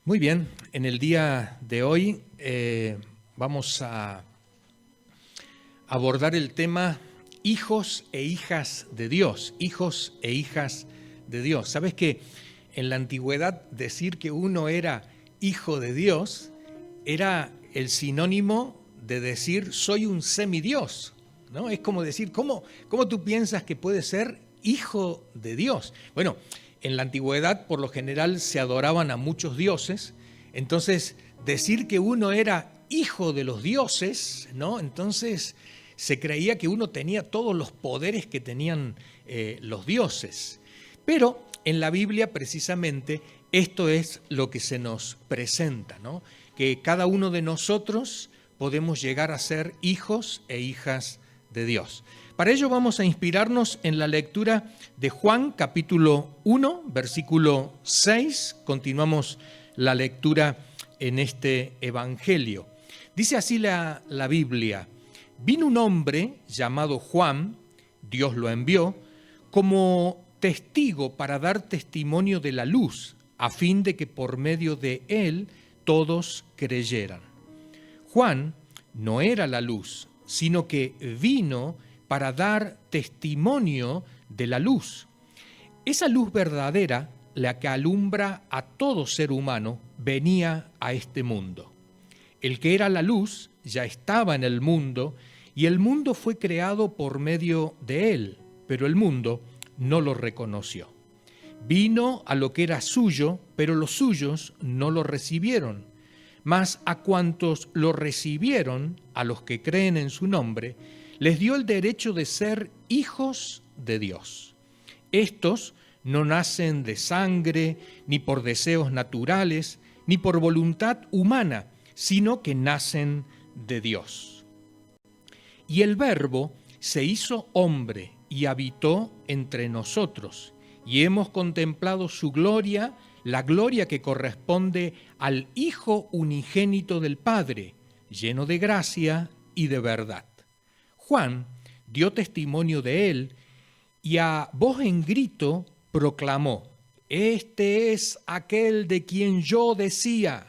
Muy bien, en el día de hoy vamos a abordar el tema hijos e hijas de Dios, hijos e hijas de Dios. ¿Sabes que en la antigüedad decir que uno era hijo de Dios era el sinónimo de decir soy un semidios, ¿no? Es como decir, ¿cómo tú piensas que puedes ser hijo de Dios? Bueno, en la antigüedad por lo general se adoraban a muchos dioses, entonces decir que uno era hijo de los dioses, ¿no? Entonces se creía que uno tenía todos los poderes que tenían los dioses. Pero en la Biblia precisamente esto es lo que se nos presenta, ¿no? Que cada uno de nosotros podemos llegar a ser hijos e hijas de Dios. Para ello vamos a inspirarnos en la lectura de Juan capítulo 1, versículo 6. Continuamos la lectura en este evangelio. Dice así la Biblia: vino un hombre llamado Juan, Dios lo envió, como testigo para dar testimonio de la luz, a fin de que por medio de él todos creyeran. Juan no era la luz, sino que vino para dar testimonio de la luz. Esa luz verdadera, la que alumbra a todo ser humano, venía a este mundo. El que era la luz ya estaba en el mundo, y el mundo fue creado por medio de él, pero el mundo no lo reconoció. Vino a lo que era suyo, pero los suyos no lo recibieron. Mas a cuantos lo recibieron, a los que creen en su nombre, les dio el derecho de ser hijos de Dios. Estos no nacen de sangre, ni por deseos naturales, ni por voluntad humana, sino que nacen de Dios. Y el Verbo se hizo hombre y habitó entre nosotros, y hemos contemplado su gloria, la gloria que corresponde al Hijo unigénito del Padre, lleno de gracia y de verdad. Juan dio testimonio de él y a voz en grito proclamó: este es aquel de quien yo decía,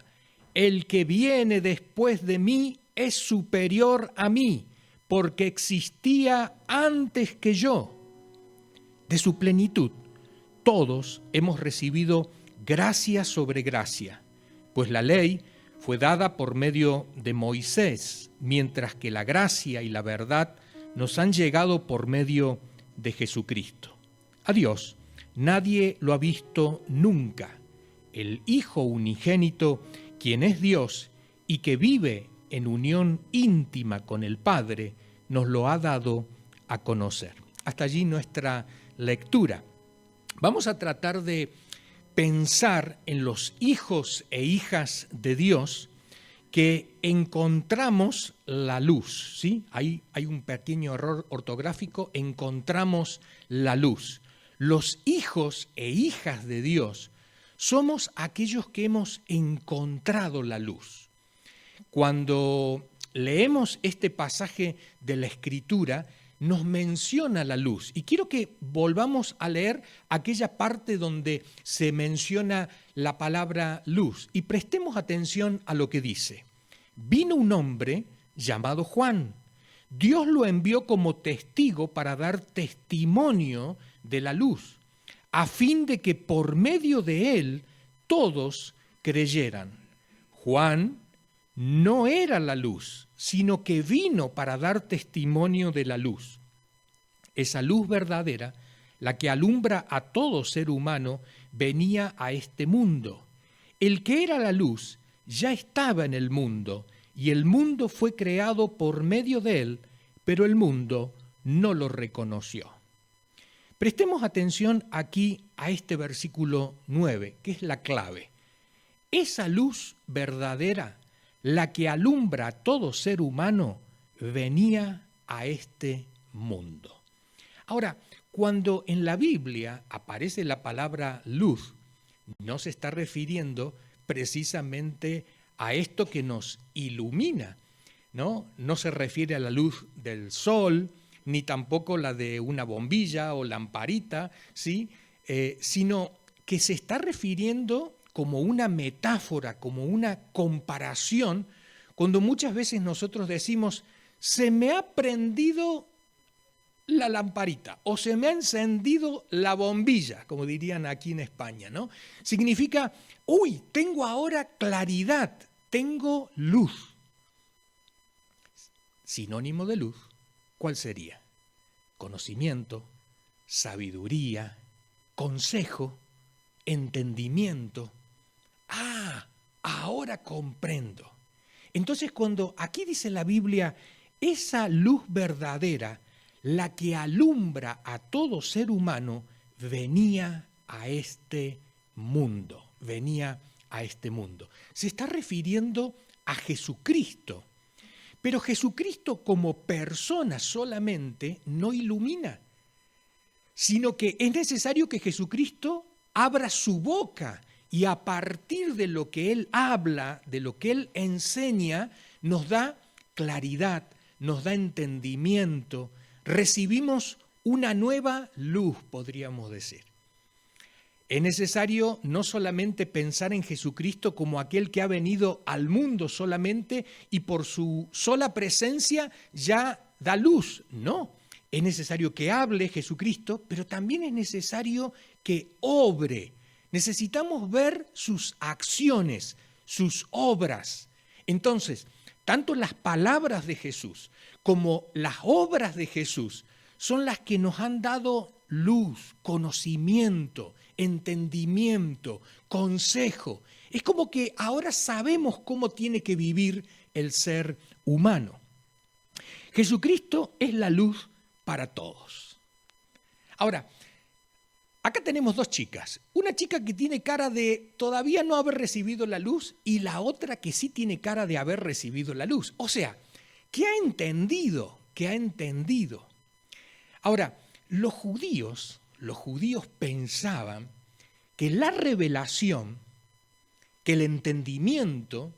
el que viene después de mí es superior a mí, porque existía antes que yo. De su plenitud todos hemos recibido gracia sobre gracia, pues la ley fue dada por medio de Moisés, mientras que la gracia y la verdad nos han llegado por medio de Jesucristo. A Dios nadie lo ha visto nunca. El Hijo unigénito, quien es Dios y que vive en unión íntima con el Padre, nos lo ha dado a conocer. Hasta allí nuestra lectura. Vamos a tratar de pensar en los hijos e hijas de Dios que encontramos la luz, ¿sí? Hay un pequeño error ortográfico, encontramos la luz. Los hijos e hijas de Dios somos aquellos que hemos encontrado la luz. Cuando leemos este pasaje de la Escritura, nos menciona la luz. Y quiero que volvamos a leer aquella parte donde se menciona la palabra luz y prestemos atención a lo que dice. Vino un hombre llamado Juan. Dios lo envió como testigo para dar testimonio de la luz, a fin de que por medio de él todos creyeran. Juan no era la luz, sino que vino para dar testimonio de la luz. Esa luz verdadera, la que alumbra a todo ser humano, venía a este mundo. El que era la luz ya estaba en el mundo, y el mundo fue creado por medio de él, pero el mundo no lo reconoció. Prestemos atención aquí a este versículo 9, que es la clave. Esa luz verdadera, la que alumbra a todo ser humano, venía a este mundo. Ahora, cuando en la Biblia aparece la palabra luz, no se está refiriendo precisamente a esto que nos ilumina, ¿no? No se refiere a la luz del sol, ni tampoco la de una bombilla o lamparita, ¿sí? Sino que se está refiriendo como una metáfora, como una comparación, cuando muchas veces nosotros decimos, se me ha prendido la lamparita o se me ha encendido la bombilla, como dirían aquí en España, ¿no? Significa, uy, tengo ahora claridad, tengo luz. Sinónimo de luz, ¿cuál sería? Conocimiento, sabiduría, consejo, entendimiento. Ah, ahora comprendo. Entonces, cuando aquí dice la Biblia, esa luz verdadera, la que alumbra a todo ser humano, venía a este mundo, venía a este mundo. Se está refiriendo a Jesucristo, pero Jesucristo como persona solamente no ilumina, sino que es necesario que Jesucristo abra su boca y a partir de lo que Él habla, de lo que Él enseña, nos da claridad, nos da entendimiento, recibimos una nueva luz, podríamos decir. Es necesario no solamente pensar en Jesucristo como aquel que ha venido al mundo solamente y por su sola presencia ya da luz, no. Es necesario que hable Jesucristo, pero también es necesario que obre. Necesitamos ver sus acciones, sus obras. Entonces, tanto las palabras de Jesús como las obras de Jesús son las que nos han dado luz, conocimiento, entendimiento, consejo. Es como que ahora sabemos cómo tiene que vivir el ser humano. Jesucristo es la luz para todos. Ahora, acá tenemos dos chicas. Una chica que tiene cara de todavía no haber recibido la luz y la otra que sí tiene cara de haber recibido la luz. O sea, que ha entendido. Ahora, los judíos pensaban que la revelación, que el entendimiento,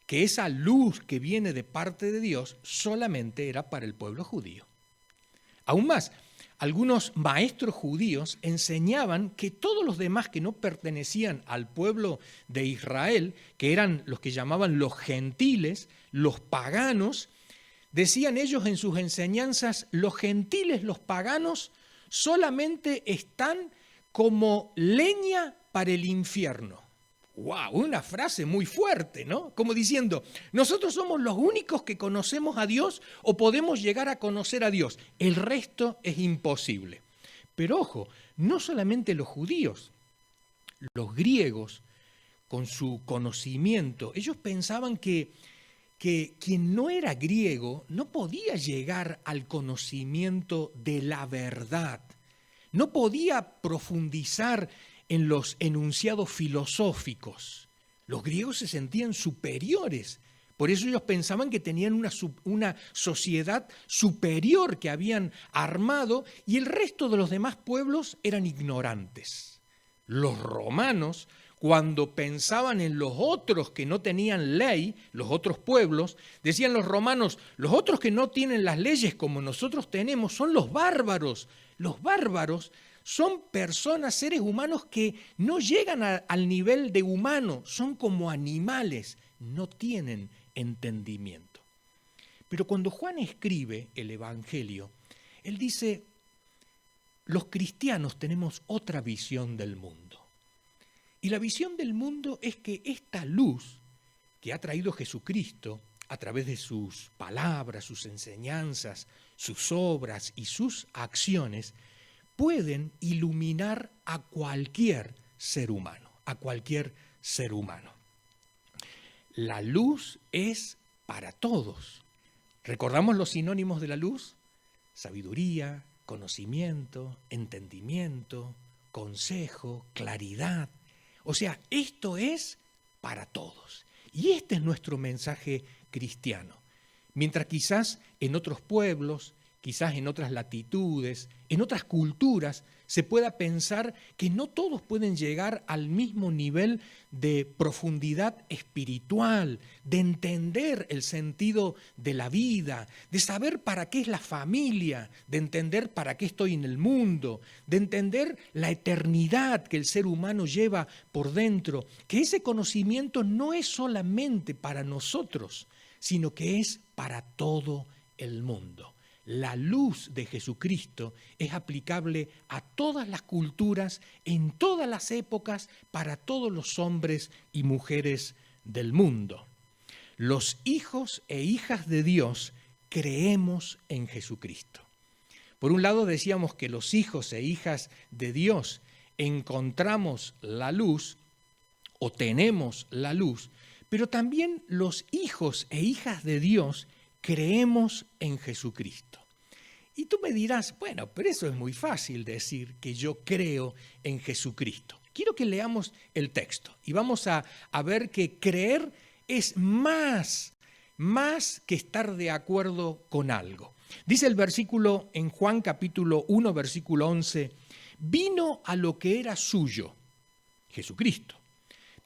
que esa luz que viene de parte de Dios solamente era para el pueblo judío. Aún más, algunos maestros judíos enseñaban que todos los demás que no pertenecían al pueblo de Israel, que eran los que llamaban los gentiles, los paganos, decían ellos en sus enseñanzas, los gentiles, los paganos, solamente están como leña para el infierno. ¡Wow! Una frase muy fuerte, ¿no? Como diciendo, nosotros somos los únicos que conocemos a Dios o podemos llegar a conocer a Dios. El resto es imposible. Pero ojo, no solamente los judíos, los griegos, con su conocimiento, ellos pensaban que quien no era griego no podía llegar al conocimiento de la verdad, no podía profundizar en los enunciados filosóficos. Los griegos se sentían superiores, por eso ellos pensaban que tenían una sociedad superior que habían armado y el resto de los demás pueblos eran ignorantes. Los romanos, cuando pensaban en los otros que no tenían ley, los otros pueblos, decían los romanos, los otros que no tienen las leyes como nosotros tenemos son los bárbaros. Los bárbaros son personas, seres humanos que no llegan al nivel de humano, son como animales, no tienen entendimiento. Pero cuando Juan escribe el Evangelio, él dice, los cristianos tenemos otra visión del mundo. Y la visión del mundo es que esta luz que ha traído Jesucristo a través de sus palabras, sus enseñanzas, sus obras y sus acciones, pueden iluminar a cualquier ser humano, La luz es para todos. ¿Recordamos los sinónimos de la luz? Sabiduría, conocimiento, entendimiento, consejo, claridad. O sea, esto es para todos. Y este es nuestro mensaje cristiano. Mientras quizás en otros pueblos, quizás en otras latitudes, en otras culturas, se pueda pensar que no todos pueden llegar al mismo nivel de profundidad espiritual, de entender el sentido de la vida, de saber para qué es la familia, de entender para qué estoy en el mundo, de entender la eternidad que el ser humano lleva por dentro, que ese conocimiento no es solamente para nosotros, sino que es para todo el mundo. La luz de Jesucristo es aplicable a todas las culturas, en todas las épocas, para todos los hombres y mujeres del mundo. Los hijos e hijas de Dios creemos en Jesucristo. Por un lado decíamos que los hijos e hijas de Dios encontramos la luz o tenemos la luz, pero también los hijos e hijas de Dios creemos en Jesucristo. Y tú me dirás, bueno, pero eso es muy fácil decir que yo creo en Jesucristo. Quiero que leamos el texto y vamos a ver que creer es más que estar de acuerdo con algo. Dice el versículo en Juan capítulo 1, versículo 11, vino a lo que era suyo, Jesucristo,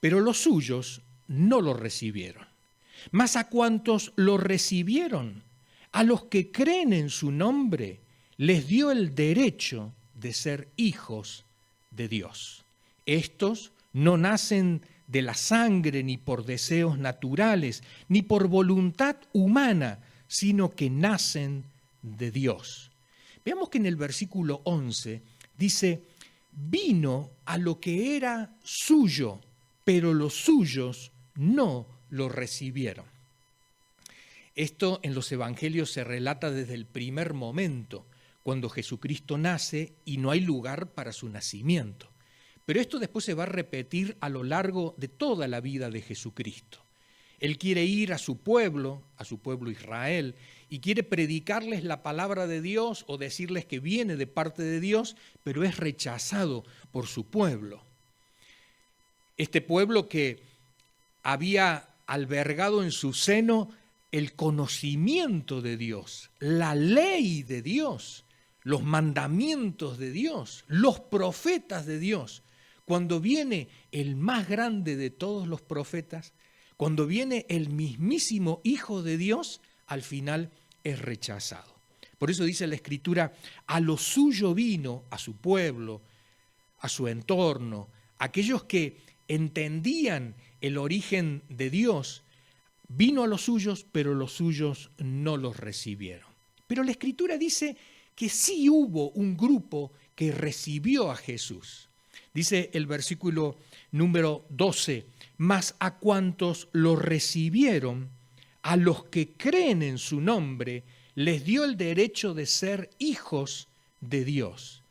pero los suyos no lo recibieron. Mas a cuantos lo recibieron, a los que creen en su nombre, les dio el derecho de ser hijos de Dios. Estos no nacen de la sangre ni por deseos naturales, ni por voluntad humana, sino que nacen de Dios. Veamos que en el versículo 11 dice, vino a lo que era suyo, pero los suyos no lo recibieron. Esto en los evangelios se relata desde el primer momento, cuando Jesucristo nace y no hay lugar para su nacimiento. Pero esto después se va a repetir a lo largo de toda la vida de Jesucristo. Él quiere ir a su pueblo Israel, y quiere predicarles la palabra de Dios o decirles que viene de parte de Dios, pero es rechazado por su pueblo. Este pueblo que había albergado en su seno el conocimiento de Dios, la ley de Dios, los mandamientos de Dios, los profetas de Dios. Cuando viene el más grande de todos los profetas, cuando viene el mismísimo Hijo de Dios, al final es rechazado. Por eso dice la Escritura, a lo suyo vino, a su pueblo, a su entorno, aquellos que entendían el origen de Dios, vino a los suyos, pero los suyos no los recibieron. Pero la Escritura dice que sí hubo un grupo que recibió a Jesús. Dice el versículo número 12, mas a cuantos lo recibieron, a los que creen en su nombre, les dio el derecho de ser hijos de Dios.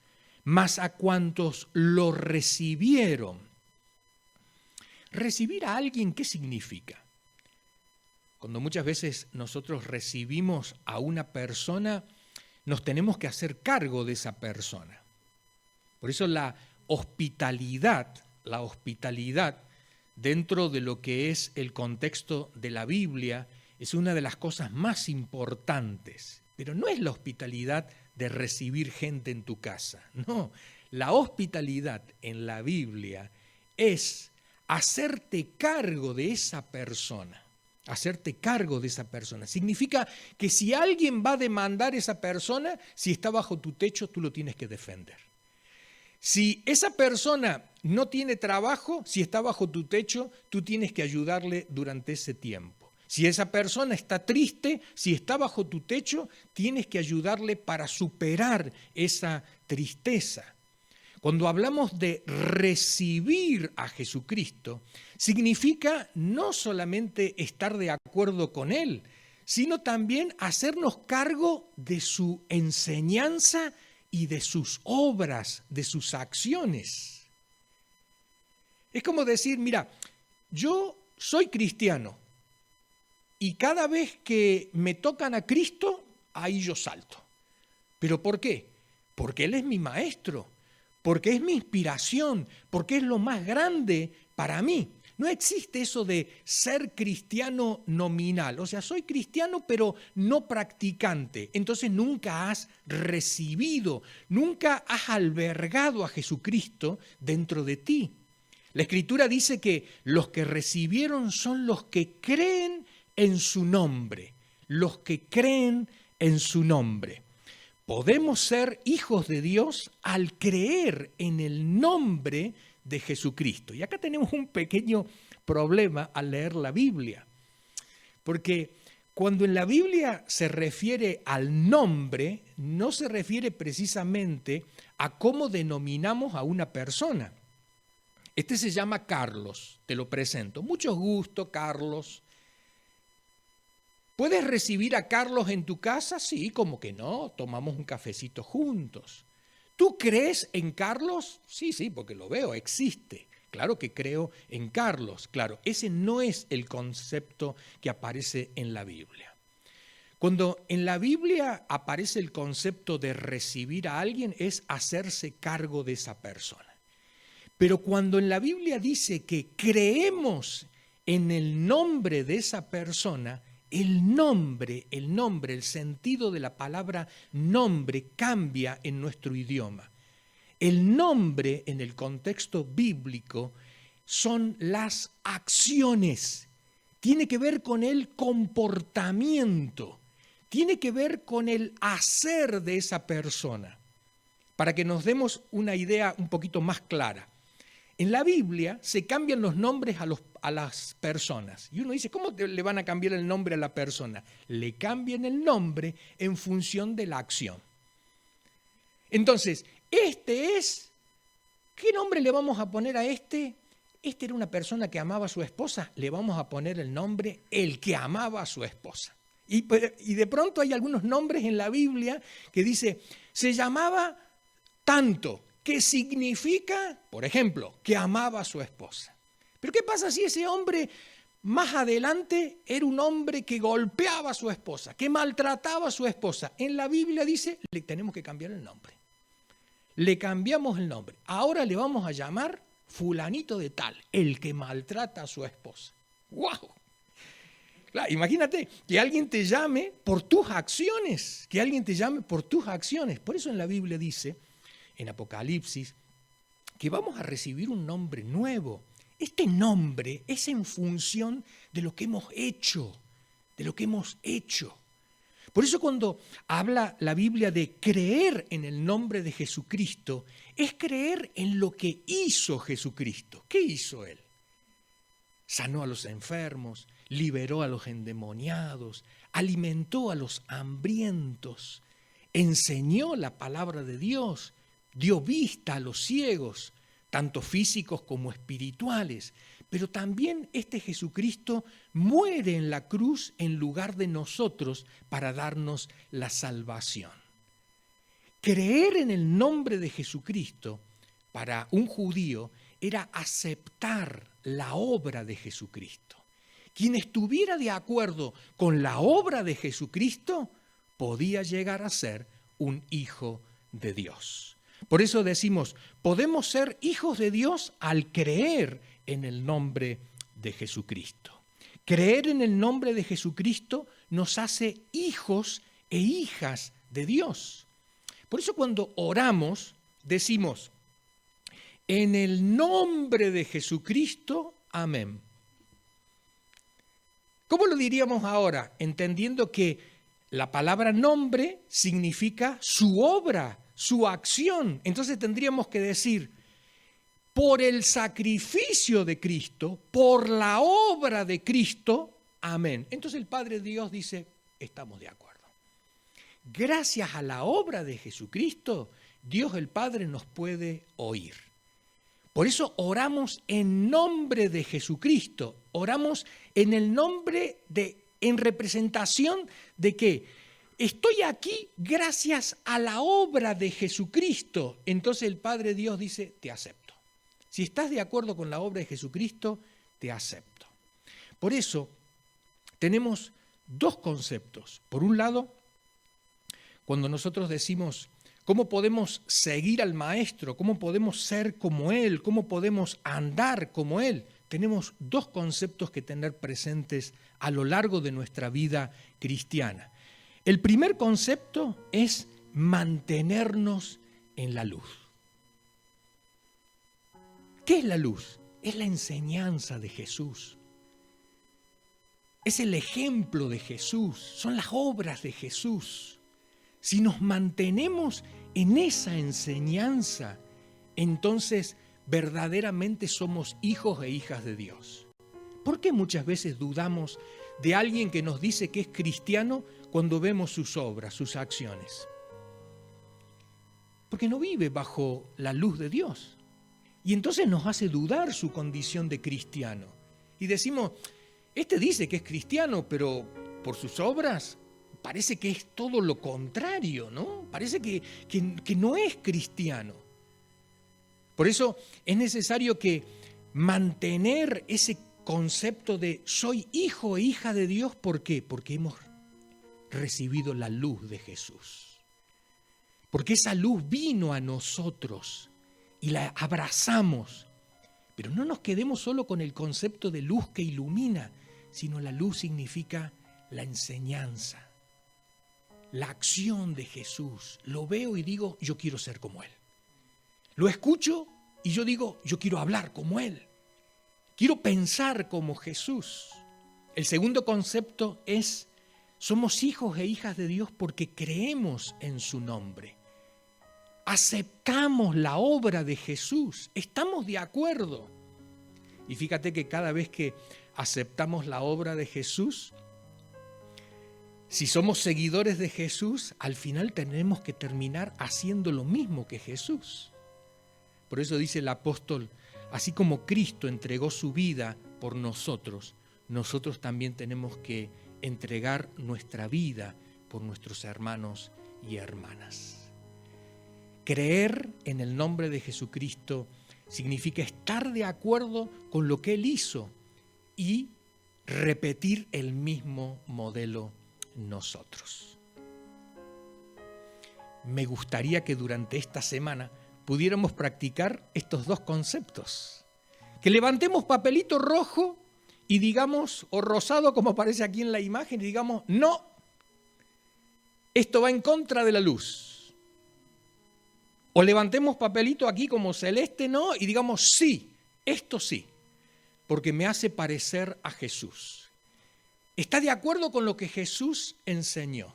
Mas a cuantos lo recibieron. Recibir a alguien, ¿qué significa? Cuando muchas veces nosotros recibimos a una persona, nos tenemos que hacer cargo de esa persona. Por eso la hospitalidad dentro de lo que es el contexto de la Biblia es una de las cosas más importantes. Pero no es la hospitalidad de recibir gente en tu casa. No, la hospitalidad en la Biblia es hacerte cargo de esa persona. Hacerte cargo de esa persona. Significa que si alguien va a demandar a esa persona, si está bajo tu techo, tú lo tienes que defender. Si esa persona no tiene trabajo, si está bajo tu techo, tú tienes que ayudarle durante ese tiempo. Si esa persona está triste, si está bajo tu techo, tienes que ayudarle para superar esa tristeza. Cuando hablamos de recibir a Jesucristo, significa no solamente estar de acuerdo con Él, sino también hacernos cargo de su enseñanza y de sus obras, de sus acciones. Es como decir, mira, yo soy cristiano y cada vez que me tocan a Cristo, ahí yo salto. ¿Pero por qué? Porque Él es mi maestro. Porque es mi inspiración, porque es lo más grande para mí. No existe eso de ser cristiano nominal. O sea, soy cristiano pero no practicante. Entonces nunca has recibido, nunca has albergado a Jesucristo dentro de ti. La Escritura dice que los que recibieron son los que creen en su nombre. Los que creen en su nombre. Podemos ser hijos de Dios al creer en el nombre de Jesucristo. Y acá tenemos un pequeño problema al leer la Biblia. Porque cuando en la Biblia se refiere al nombre, no se refiere precisamente a cómo denominamos a una persona. Este se llama Carlos, te lo presento. Mucho gusto, Carlos. ¿Puedes recibir a Carlos en tu casa? Sí, como que no, tomamos un cafecito juntos. ¿Tú crees en Carlos? Sí, porque lo veo, existe. Claro que creo en Carlos, claro, ese no es el concepto que aparece en la Biblia. Cuando en la Biblia aparece el concepto de recibir a alguien es hacerse cargo de esa persona. Pero cuando en la Biblia dice que creemos en el nombre de esa persona, el nombre, el sentido de la palabra nombre cambia en nuestro idioma. El nombre en el contexto bíblico son las acciones, tiene que ver con el comportamiento, tiene que ver con el hacer de esa persona. Para que nos demos una idea un poquito más clara. En la Biblia se cambian los nombres a las personas. Y uno dice, ¿cómo le van a cambiar el nombre a la persona? Le cambian el nombre en función de la acción. Entonces, ¿qué nombre le vamos a poner a este? Este era una persona que amaba a su esposa, le vamos a poner el nombre el que amaba a su esposa. Y de pronto hay algunos nombres en la Biblia que dice, se llamaba tanto, que significa, por ejemplo, que amaba a su esposa. Pero ¿qué pasa si ese hombre más adelante era un hombre que golpeaba a su esposa, que maltrataba a su esposa? En la Biblia dice, le tenemos que cambiar el nombre. Le cambiamos el nombre. Ahora le vamos a llamar fulanito de tal, el que maltrata a su esposa. ¡Wow! Claro, imagínate que alguien te llame por tus acciones, Por eso en la Biblia dice, en Apocalipsis, que vamos a recibir un nombre nuevo. Este nombre es en función de lo que hemos hecho, Por eso cuando habla la Biblia de creer en el nombre de Jesucristo, es creer en lo que hizo Jesucristo. ¿Qué hizo Él? Sanó a los enfermos, liberó a los endemoniados, alimentó a los hambrientos, enseñó la palabra de Dios, dio vista a los ciegos, tanto físicos como espirituales. Pero también este Jesucristo muere en la cruz en lugar de nosotros para darnos la salvación. Creer en el nombre de Jesucristo para un judío era aceptar la obra de Jesucristo. Quien estuviera de acuerdo con la obra de Jesucristo podía llegar a ser un hijo de Dios. Por eso decimos, podemos ser hijos de Dios al creer en el nombre de Jesucristo. Creer en el nombre de Jesucristo nos hace hijos e hijas de Dios. Por eso cuando oramos decimos, en el nombre de Jesucristo, amén. ¿Cómo lo diríamos ahora? Entendiendo que la palabra nombre significa su obra, su acción. Entonces tendríamos que decir, por el sacrificio de Cristo, por la obra de Cristo, amén. Entonces el Padre Dios dice, estamos de acuerdo. Gracias a la obra de Jesucristo, Dios el Padre nos puede oír. Por eso oramos en nombre de Jesucristo, oramos en el nombre en representación de que estoy aquí gracias a la obra de Jesucristo. Entonces el Padre Dios dice, te acepto. Si estás de acuerdo con la obra de Jesucristo, te acepto. Por eso tenemos dos conceptos. Por un lado, cuando nosotros decimos, ¿cómo podemos seguir al Maestro? ¿Cómo podemos ser como Él? ¿Cómo podemos andar como Él? tenemos dos conceptos que tener presentes a lo largo de nuestra vida cristiana. El primer concepto es mantenernos en la luz. ¿Qué es la luz? Es la enseñanza de Jesús. Es el ejemplo de Jesús, son las obras de Jesús. Si nos mantenemos en esa enseñanza, entonces verdaderamente somos hijos e hijas de Dios. ¿Por qué muchas veces dudamos de alguien que nos dice que es cristiano cuando vemos sus obras, sus acciones? Porque no vive bajo la luz de Dios. Y entonces nos hace dudar su condición de cristiano. Y decimos, este dice que es cristiano, pero por sus obras parece que es todo lo contrario, ¿no? Parece que no es cristiano. Por eso es necesario que mantener ese concepto de soy hijo e hija de Dios. ¿Por qué? Porque hemos recibido la luz de Jesús. Porque esa luz vino a nosotros y la abrazamos. Pero no nos quedemos solo con el concepto de luz que ilumina, sino la luz significa la enseñanza, la acción de Jesús. Lo veo y digo, yo quiero ser como Él. Lo escucho y yo digo, yo quiero hablar como Él. Quiero pensar como Jesús. El segundo concepto es, somos hijos e hijas de Dios porque creemos en su nombre. Aceptamos la obra de Jesús, estamos de acuerdo. Y fíjate que cada vez que aceptamos la obra de Jesús, si somos seguidores de Jesús, al final tenemos que terminar haciendo lo mismo que Jesús. Por eso dice el apóstol, así como Cristo entregó su vida por nosotros, nosotros también tenemos que entregar nuestra vida por nuestros hermanos y hermanas. Creer en el nombre de Jesucristo significa estar de acuerdo con lo que Él hizo y repetir el mismo modelo nosotros. Me gustaría que durante esta semana pudiéramos practicar estos dos conceptos. Que levantemos papelito rojo y digamos, o rosado como aparece aquí en la imagen, y digamos, no, esto va en contra de la luz. O levantemos papelito aquí como celeste, no, y digamos, sí, esto sí, porque me hace parecer a Jesús. Está de acuerdo con lo que Jesús enseñó.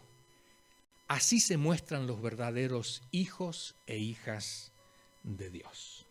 Así se muestran los verdaderos hijos e hijas de Dios.